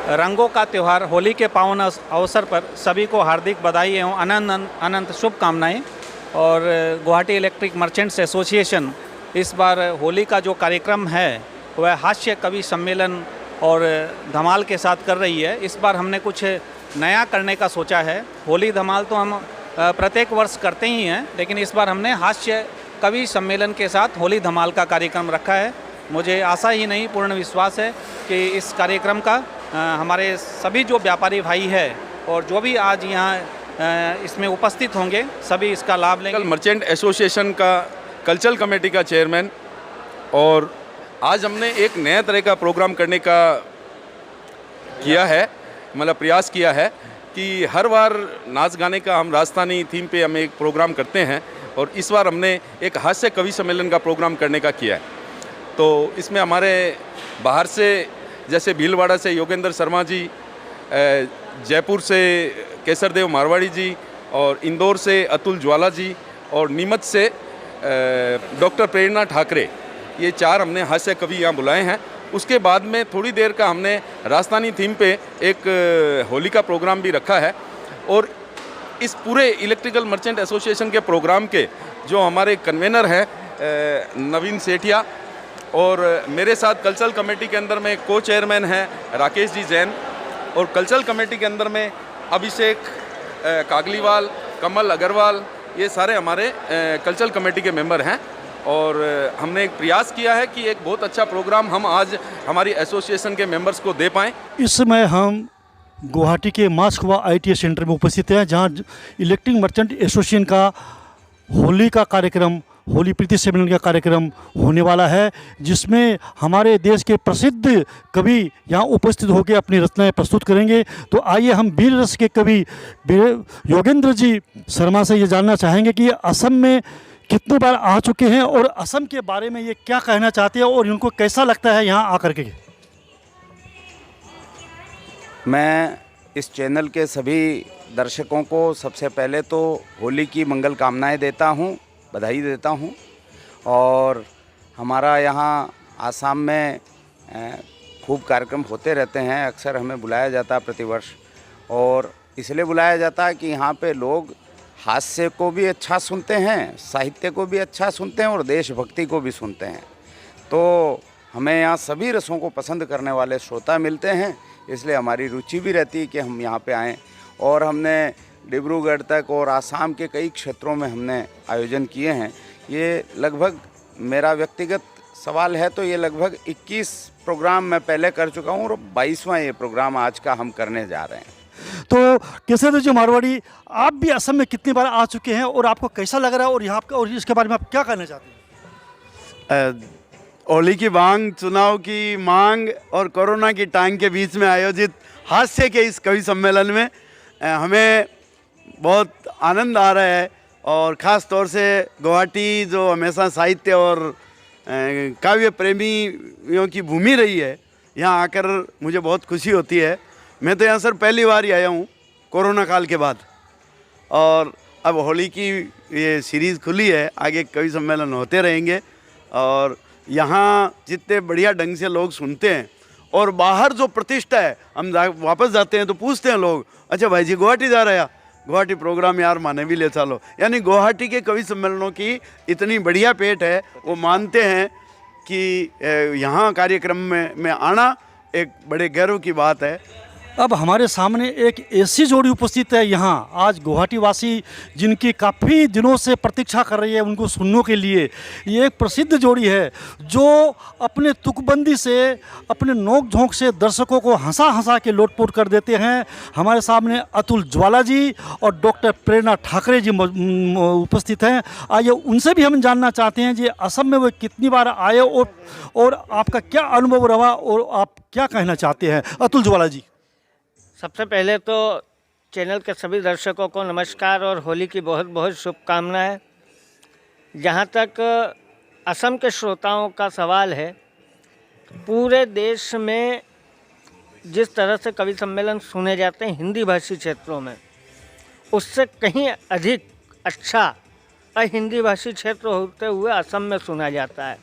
रंगों का त्यौहार होली के पावन अवसर पर सभी को हार्दिक बधाई एवं अनंत अनंत शुभकामनाएं। और गुवाहाटी इलेक्ट्रिक मर्चेंट्स एसोसिएशन इस बार होली का जो कार्यक्रम है वह हास्य कवि सम्मेलन और धमाल के साथ कर रही है। इस बार हमने कुछ नया करने का सोचा है। होली धमाल तो हम प्रत्येक वर्ष करते ही हैं, लेकिन इस बार हमने हास्य कवि सम्मेलन के साथ होली धमाल का कार्यक्रम रखा है। मुझे आशा ही नहीं, पूर्ण विश्वास है कि इस कार्यक्रम का हमारे सभी जो व्यापारी भाई है और जो भी आज यहाँ इसमें उपस्थित होंगे सभी इसका लाभ लेंगे। मर्चेंट एसोसिएशन का कल्चरल कमेटी का चेयरमैन, और आज हमने एक नया तरह का प्रोग्राम करने का किया है, मतलब प्रयास किया है कि हर बार नाच गाने का हम राजस्थानी थीम पे हम एक प्रोग्राम करते हैं, और इस बार हमने एक हास्य कवि सम्मेलन का प्रोग्राम करने का किया है। तो इसमें हमारे बाहर से जैसे भीलवाड़ा से योगेंद्र शर्मा जी, जयपुर से केसरदेव मारवाड़ी जी, और इंदौर से अतुल ज्वाला जी, और नीमच से डॉक्टर प्रेरणा ठाकरे, ये 4 हमने हास्य कवि यहाँ बुलाए हैं। उसके बाद में थोड़ी देर का हमने राजस्थानी थीम पे एक होली का प्रोग्राम भी रखा है। और इस पूरे इलेक्ट्रिकल मर्चेंट एसोसिएशन के प्रोग्राम के जो हमारे कन्वेनर हैं नवीन सेठिया, और मेरे साथ कल्चरल कमेटी के अंदर में को चेयरमैन हैं राकेश जी जैन, और कल्चरल कमेटी के अंदर में अभिषेक कागलीवाल, कमल अग्रवाल, ये सारे हमारे कल्चरल कमेटी के मेंबर हैं। और हमने एक प्रयास किया है कि एक बहुत अच्छा प्रोग्राम हम आज हमारी एसोसिएशन के मेंबर्स को दे पाएँ। इस समय हम गुवाहाटी के मास्कवा ITS सेंटर में उपस्थित हैं, जहां इलेक्ट्रिक मर्चेंट एसोसिएशन का होली का कार्यक्रम, होली प्रीति सम्मेलन का कार्यक्रम होने वाला है, जिसमें हमारे देश के प्रसिद्ध कवि यहाँ उपस्थित होकर अपनी रचनाएं प्रस्तुत करेंगे। तो आइए हम वीर रस के कवि योगेंद्र जी शर्मा से ये जानना चाहेंगे कि असम में कितनी बार आ चुके हैं और असम के बारे में ये क्या कहना चाहते हैं और इनको कैसा लगता है यहाँ आकर के। मैं इस चैनल के सभी दर्शकों को सबसे पहले तो होली की मंगल कामनाएं देता हूं, बधाई देता हूं। और हमारा यहाँ आसाम में खूब कार्यक्रम होते रहते हैं, अक्सर हमें बुलाया जाता है प्रतिवर्ष, और इसलिए बुलाया जाता है कि यहाँ पे लोग हास्य को भी अच्छा सुनते हैं, साहित्य को भी अच्छा सुनते हैं और देशभक्ति को भी सुनते हैं। तो हमें यहाँ सभी रसों को पसंद करने वाले श्रोता मिलते हैं, इसलिए हमारी रुचि भी रहती है कि हम यहाँ पे आएँ। और हमने डिब्रूगढ़ तक और आसाम के कई क्षेत्रों में हमने आयोजन किए हैं। ये लगभग, मेरा व्यक्तिगत सवाल है तो ये लगभग 21 प्रोग्राम मैं पहले कर चुका हूँ, और 22वां ये प्रोग्राम आज का हम करने जा रहे हैं। तो केसरदेव जी मारवाड़ी, आप भी असम में कितनी बार आ चुके हैं और आपको कैसा लग रहा है, और यहाँ और इसके बारे में आप क्या कहना चाहते हैं? होली की भांग, चुनाव की मांग और कोरोना की टांग के बीच में आयोजित हास्य के इस कवि सम्मेलन में हमें बहुत आनंद आ रहा है। और ख़ास तौर से गुवाहाटी जो हमेशा साहित्य और काव्य प्रेमियों की भूमि रही है, यहाँ आकर मुझे बहुत खुशी होती है। मैं तो यहाँ सर पहली बार ही आया हूँ कोरोना काल के बाद, और अब होली की ये सीरीज़ खुली है, आगे कवि सम्मेलन होते रहेंगे। और यहाँ जितने बढ़िया ढंग से लोग सुनते हैं, और बाहर जो प्रतिष्ठा है, हम वापस जाते हैं तो पूछते हैं लोग, अच्छा भाई जी गुवाहाटी जा रहे हैं, गुवाहाटी प्रोग्राम यार माने भी ले चलो। यानी गुवाहाटी के कवि सम्मेलनों की इतनी बढ़िया पेट है, वो मानते हैं कि यहाँ कार्यक्रम में आना एक बड़े गर्व की बात है। अब हमारे सामने एक ऐसी जोड़ी उपस्थित है यहाँ आज, गुवाहाटी वासी जिनकी काफ़ी दिनों से प्रतीक्षा कर रही है उनको सुनने के लिए। ये एक प्रसिद्ध जोड़ी है जो अपने तुकबंदी से, अपने नोक झोंक से दर्शकों को हंसा हंसा के लोटपोट कर देते हैं। हमारे सामने अतुल ज्वाला जी और डॉक्टर प्रेरणा ठाकरे जी उपस्थित हैं। आइए उनसे भी हम जानना चाहते हैं जी असम में वो कितनी बार आए और आपका क्या अनुभव रहा और आप क्या कहना चाहते हैं। अतुल ज्वाला जी। सबसे पहले तो चैनल के सभी दर्शकों को नमस्कार और होली की बहुत बहुत शुभकामनाएं। जहाँ तक असम के श्रोताओं का सवाल है, पूरे देश में जिस तरह से कवि सम्मेलन सुने जाते हैं हिंदी भाषी क्षेत्रों में, उससे कहीं अधिक अच्छा हिंदी भाषी क्षेत्र होते हुए असम में सुना जाता है।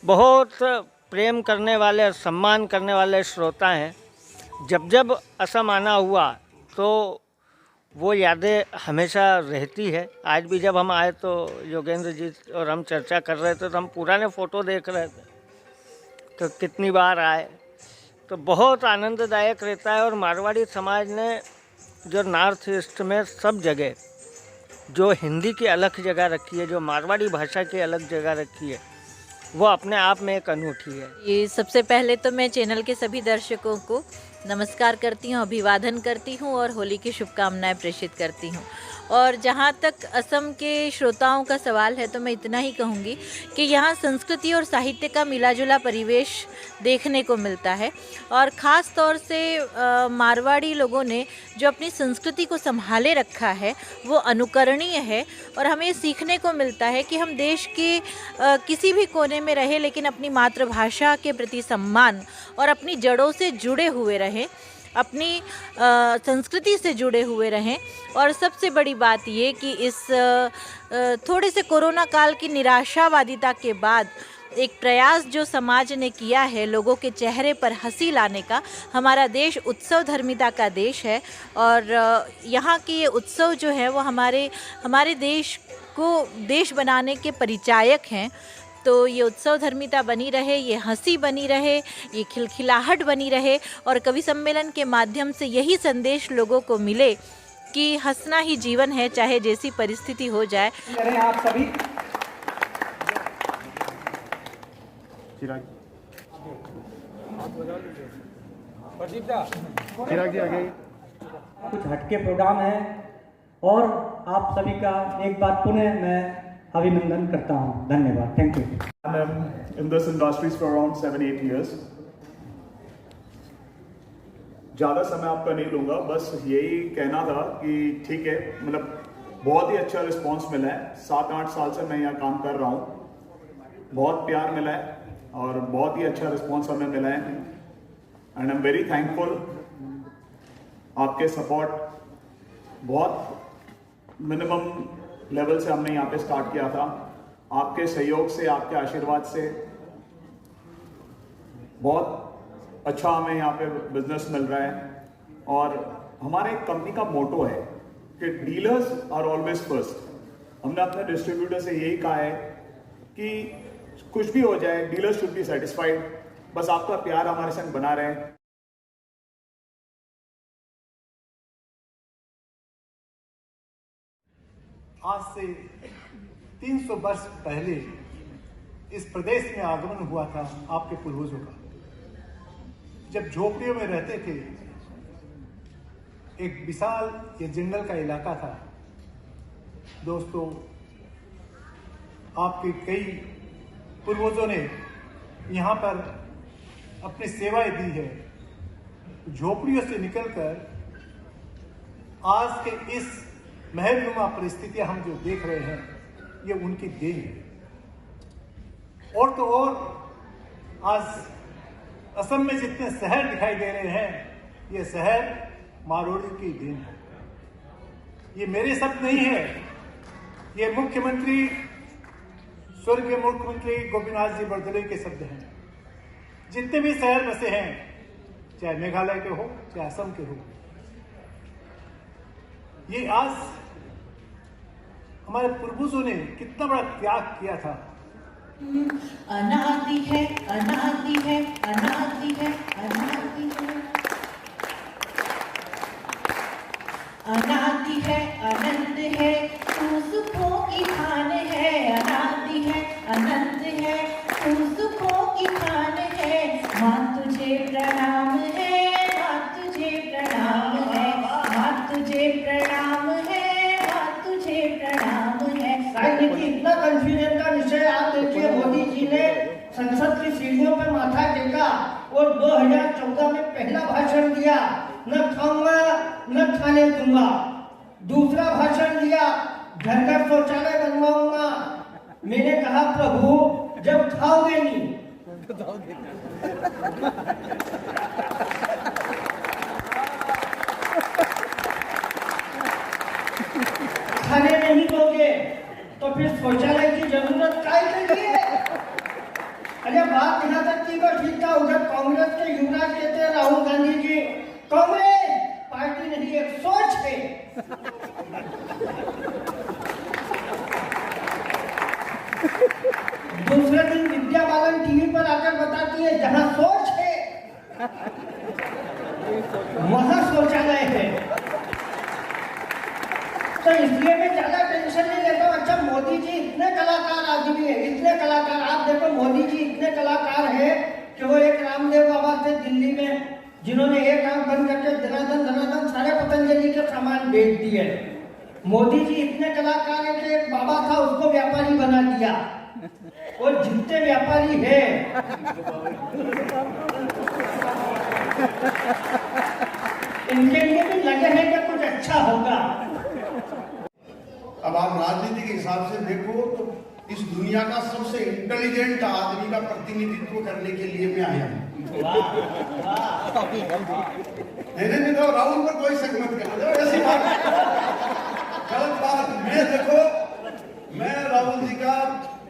बहुत प्रेम करने वाले और सम्मान करने वाले श्रोता हैं। जब जब असम आना हुआ तो वो यादें हमेशा रहती है। आज भी जब हम आए तो योगेंद्र जी और हम चर्चा कर रहे थे तो हम पुराने फ़ोटो देख रहे थे तो कितनी बार आए, तो बहुत आनंददायक रहता है। और मारवाड़ी समाज ने जो नॉर्थ ईस्ट में सब जगह जो हिंदी की अलग जगह रखी है, जो मारवाड़ी भाषा की अलग जगह रखी है, वो अपने आप में एक अनूठी है। ये सबसे पहले तो मैं चैनल के सभी दर्शकों को नमस्कार करती हूँ, अभिवादन करती हूँ और होली की शुभकामनाएं प्रेषित करती हूँ। और जहाँ तक असम के श्रोताओं का सवाल है तो मैं इतना ही कहूँगी कि यहाँ संस्कृति और साहित्य का मिलाजुला परिवेश देखने को मिलता है। और ख़ास तौर से मारवाड़ी लोगों ने जो अपनी संस्कृति को संभाले रखा है वो अनुकरणीय है। और हमें सीखने को मिलता है कि हम देश के किसी भी कोने में रहे लेकिन अपनी मातृभाषा के प्रति सम्मान और अपनी जड़ों से जुड़े हुए रहें, अपनी संस्कृति से जुड़े हुए रहें। और सबसे बड़ी बात ये कि इस थोड़े से कोरोना काल की निराशावादिता के बाद एक प्रयास जो समाज ने किया है लोगों के चेहरे पर हंसी लाने का। हमारा देश उत्सव धर्मिता का देश है और यहाँ के ये उत्सव जो है वो हमारे देश को देश बनाने के परिचायक हैं। तो ये उत्सव धर्मिता बनी रहे, ये हंसी बनी रहे, ये खिलखिलाहट बनी रहे और कवि सम्मेलन के माध्यम से यही संदेश लोगों को मिले कि हंसना ही जीवन है, चाहे जैसी परिस्थिति हो जाए। आप सभी कुछ हटके प्रोग्राम है और आप सभी का एक बार पुनः मैं अभिनंदन करता हूँ। धन्यवाद। Thank you. I'm in this industries for around 7-8 years. ज़्यादा समय आपका नहीं लूँगा, बस यही कहना था कि ठीक है, मतलब बहुत ही अच्छा रिस्पांस मिला है। 7-8 साल से मैं यहाँ काम कर रहा हूँ, बहुत प्यार मिला है और बहुत ही अच्छा रिस्पांस हमें मिला है and I am very thankful. आपके सपोर्ट बहुत मिनिमम लेवल से हमने यहाँ पे स्टार्ट किया था, आपके सहयोग से, आपके आशीर्वाद से बहुत अच्छा हमें यहाँ पे बिजनेस मिल रहा है। और हमारे कंपनी का मोटो है कि डीलर्स आर ऑलवेज फर्स्ट। हमने अपने डिस्ट्रीब्यूटर से यही कहा है कि कुछ भी हो जाए डीलर्स शुड बी सेटिस्फाइड, बस आपका प्यार हमारे संग बना रहे। आज से 300 वर्ष पहले इस प्रदेश में आगमन हुआ था आपके पूर्वजों का। जब झोपड़ियों में रहते थे, एक विशाल ये जंगल का इलाका था। दोस्तों, आपके कई पूर्वजों ने यहाँ पर अपनी सेवाएं दी है। झोपड़ियों से निकलकर आज के इस महलनुमा परिस्थितियां हम जो देख रहे हैं, ये उनकी देन है। और तो और आज असम में जितने शहर दिखाई दे रहे हैं, ये शहर मारवाड़ी की देन है। ये मेरे शब्द नहीं है, ये मुख्यमंत्री स्वर्गीय मुख्यमंत्री गोपीनाथ जी बरदलोई के शब्द हैं। जितने भी शहर बसे हैं, चाहे मेघालय के हो चाहे असम के हो, ये आज हमारे पूर्वजों ने कितना बड़ा त्याग किया था। अनादि है, अनादि है, अनादि है, अनादि है, अनादि है, अनंत है, तू सुखों की खान है। अनादि है, अनंत है, तू सुखों की खान है। माँ तुझे प्रणाम है, माँ तुझे प्रणाम है, माँ तुझे प्रणाम है, प्रणाम है। राजनीति इतना कंफ्यूजन का विषय। आप देखिए, मोदी जी ने संसद की सीढ़ियों पर माथा टेका और 2014 में पहला भाषण दिया, न खाऊंगा न खाने दूंगा। दूसरा भाषण दिया, घर घर शौचालय बनवाऊंगा। मैंने कहा, प्रभु जब खाओगे नहीं खाने नहीं दोगे तो फिर शौचालय की जरूरत काय के लिए? अरे बात यहाँ तक की ठीक था। उधर कांग्रेस के युवराज कहते हैं राहुल गांधी जी वहाँ शौचालय है। तो इसलिए मैं ज्यादा टेंशन नहीं लेता हूँ। अच्छा, मोदी जी इतने कलाकार आदमी है, इतने कलाकार, आप देखो मोदी जी इतने कलाकार है कि वो एक रामदेव बाबा थे दिल्ली में, जिन्होंने एक आंख बंद करके धनाधन सारे पतंजलि के सामान बेच दिए। मोदी जी इतने कलाकार है कि एक बाबा था, उसको व्यापारी बना दिया। और जितने व्यापारी है इनके लिए भी लगे हैं कि कुछ अच्छा होगा। अब आप राजनीति के हिसाब से देखो तो इस दुनिया का सबसे इंटेलिजेंट आदमी का प्रतिनिधित्व करने के लिए मैं आया हूँ। नहीं तो राहुल पर कोई शक मत करना, ऐसी बात गलत बात। मैं देखो, मैं राहुल जी का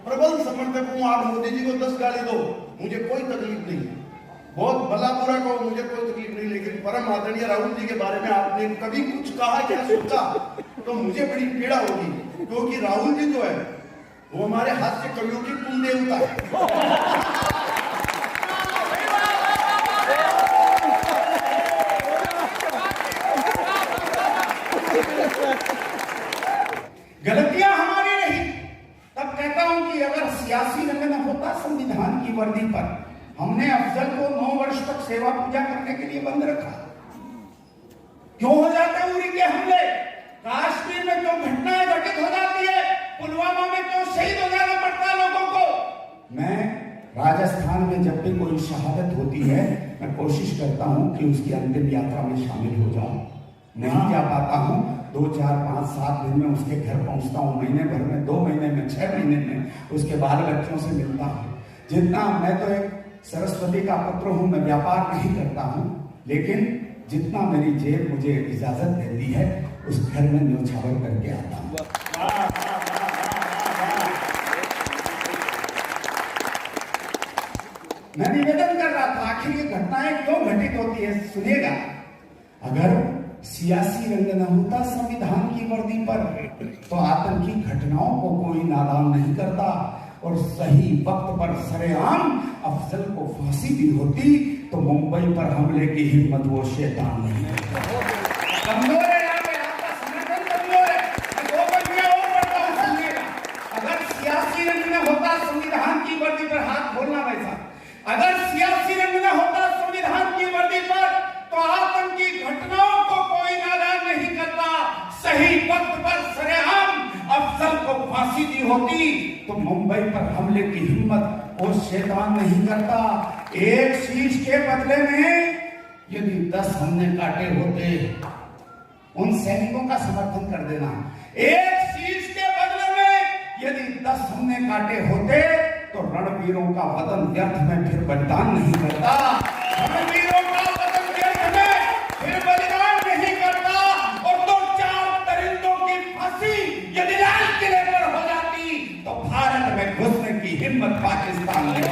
प्रबल समर्थक हूँ। आप मोदी जी को 10 गाली दो, मुझे कोई तकलीफ नहीं है। बहुत भला बुरा कहो, मुझे कोई तकलीफ नहीं। लेकिन परम आदरणीय राहुल जी के बारे में आपने कभी कुछ कहा क्या सोचा तो मुझे बड़ी पीड़ा होगी, क्योंकि राहुल जी जो है वो हमारे हास्य कवियों की कुल देवता है। गलतियां हमारी नहीं। तब कहता हूं कि अगर सियासी रंग न होता संविधान की वर्दी पर, हमने अफजल को 9 वर्ष तक सेवा पूजा करने के लिए बंद रखा। क्यों हो जाते उरी के हमले, कश्मीर में क्यों घटनाएं घटित हो जाती है, पुलवामा में क्यों शहीद हो जाना पड़ता है लोगों को। मैं राजस्थान में जब भी कोई शहादत होती है, मैं कोशिश करता हूं कि उसकी अंतिम यात्रा में शामिल हो जाऊं। नहीं जा पाता हूं, 2, 4, 5, 7 दिन में उसके घर पहुंचता हूं, महीने भर में, 2 महीने में, 6 महीने में उसके बाल बच्चों से मिलता हूं। जितना मैं तो एक सरस्वती का पुत्र हूं, मैं व्यापार नहीं करता हूं, लेकिन जितना मेरी जेब मुझे इजाजत देती है उस घर में न्योछावर करके आता हूं। मैं निवेदन कर रहा था, आखिर ये घटनाएं क्यों घटित होती है, सुनिएगा। अगर सियासी रंग न होता संविधान की वर्दी पर, तो आतंकी घटनाओं को कोई नादान नहीं करता और सही वक्त पर सरेआम अफजल को फांसी भी होती तो मुंबई पर हमले की हिम्मत वो शैतान नहीं करता। कमजोर है यहाँ पे, आपका समर्थन कमजोर है। मैं 2 पंक्तियां और पढ़ता हूं, सुनिएगा। अगर सियासी रंग न होता संविधान की वर्दी पर, हाथ खोलना वैसा, अगर सियासी रंग न होता संविधान की वर्दी पर, तो आतंकी घटनाओं को कोई नादान नहीं करता। सही वक्त पर सरेआम अफजल को फांसी दी होती तो मुंबई पर हमले की हिम्मत वो शैतान नहीं करता। एक शीश के बदले में यदि 10 हमने काटे होते, उन सैनिकों का समर्थन कर देना। एक शीश के बदले में यदि 10 हमने काटे होते तो रणवीरों का वतन व्यर्थ में फिर बलिदान नहीं करता। रणवीरों का वतन व्यर्थ में फिर बलिदान नहीं करता। और 2-4 परिंदों की फांसी यदि लाल किले पर हो जाती तो भारत में घुसने की हिम्मत पाकिस्तान ने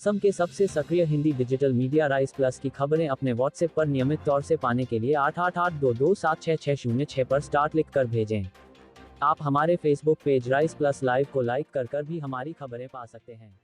असम के सबसे सक्रिय Hindi digital media rice plus की खबरें अपने व्हाट्सएप पर नियमित तौर से पाने के लिए 8882276606 पर स्टार्ट लिखकर भेजें। आप हमारे Facebook page rice plus live को लाइक कर भी हमारी खबरें पा सकते हैं।